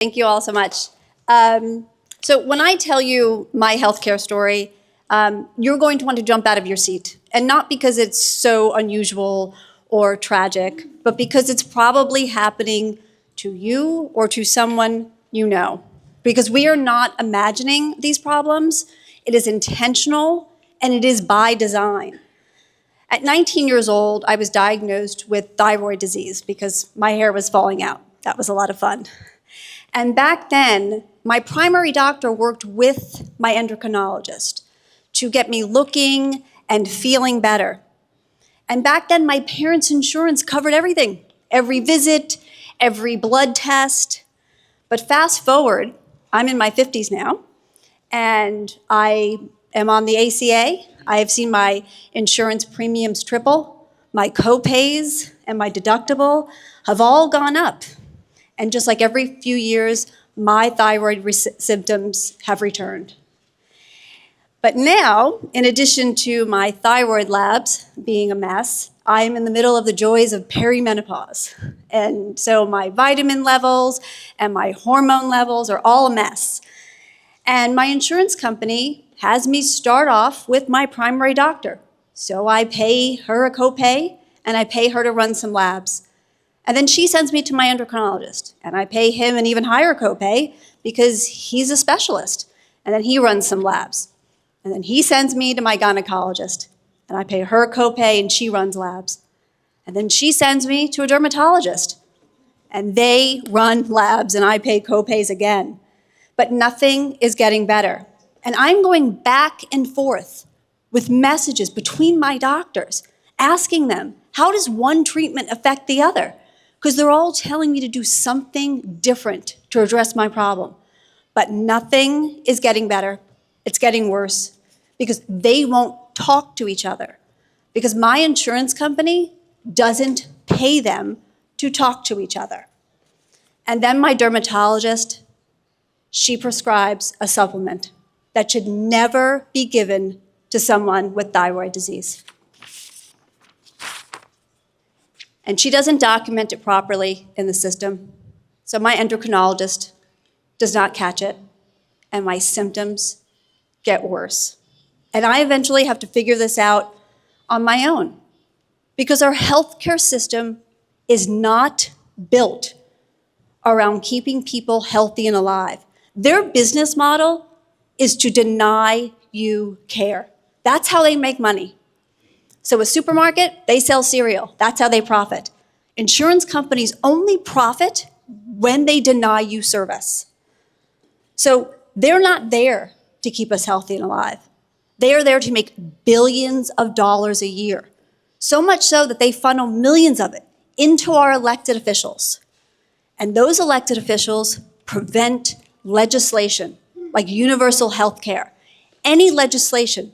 Thank you all so much. So when I tell you my healthcare story, you're going to want to jump out of your seat. And not because it's so unusual or tragic, but because it's probably happening to you or to someone you know. Because we are not imagining these problems. It is intentional and it is by design. At 19 years old, I was diagnosed with thyroid disease because my hair was falling out. That was a lot of fun. And back then, my primary doctor worked with my endocrinologist to get me looking and feeling better. And back then, my parents' insurance covered everything, every visit, every blood test. But fast forward, I'm in my 50s now, and I am on the ACA. I have seen my insurance premiums triple. My co-pays and my deductible have all gone up. And just like every few years, my thyroid symptoms have returned. But now, in addition to my thyroid labs being a mess, I am in the middle of the joys of perimenopause. And so my vitamin levels and my hormone levels are all a mess. And my insurance company has me start off with my primary doctor. So I pay her a copay and I pay her to run some labs. And then she sends me to my endocrinologist, and I pay him an even higher copay because he's a specialist. And then he runs some labs. And then he sends me to my gynecologist, and I pay her a copay and she runs labs. And then she sends me to a dermatologist, and they run labs and I pay copays again. But nothing is getting better. And I'm going back and forth with messages between my doctors, asking them, how does one treatment affect the other? Because they're all telling me to do something different to address my problem. But nothing is getting better. It's getting worse because they won't talk to each other. Because my insurance company doesn't pay them to talk to each other. And then my dermatologist, she prescribes a supplement that should never be given to someone with thyroid disease. And she doesn't document it properly in the system. So my endocrinologist does not catch it, and my symptoms get worse. And I eventually have to figure this out on my own because our healthcare system is not built around keeping people healthy and alive. Their business model is to deny you care. That's how they make money. So a supermarket, they sell cereal. That's how they profit. Insurance companies only profit when they deny you service. So they're not there to keep us healthy and alive. They are there to make billions of dollars a year. So much so that they funnel millions of it into our elected officials. And those elected officials prevent legislation like universal health care, any legislation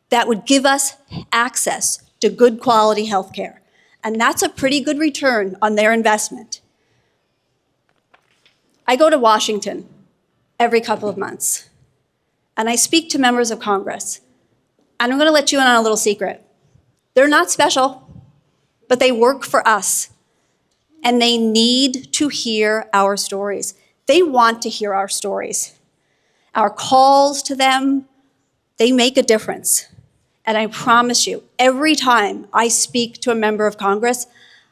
that would give us access to good quality health care. And that's a pretty good return on their investment. I go to Washington every couple of months, and I speak to members of Congress. And I'm gonna let you in on a little secret. They're not special, but they work for us. And they need to hear our stories. They want to hear our stories. Our calls to them, they make a difference. And I promise you, every time I speak to a member of Congress,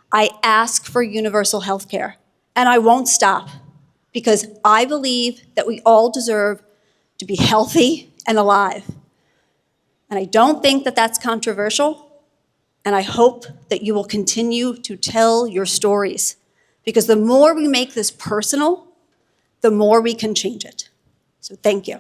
I ask for universal health care. And I won't stop because I believe that we all deserve to be healthy and alive. And I don't think that that's controversial. And I hope that you will continue to tell your stories because the more we make this personal, the more we can change it. So thank you.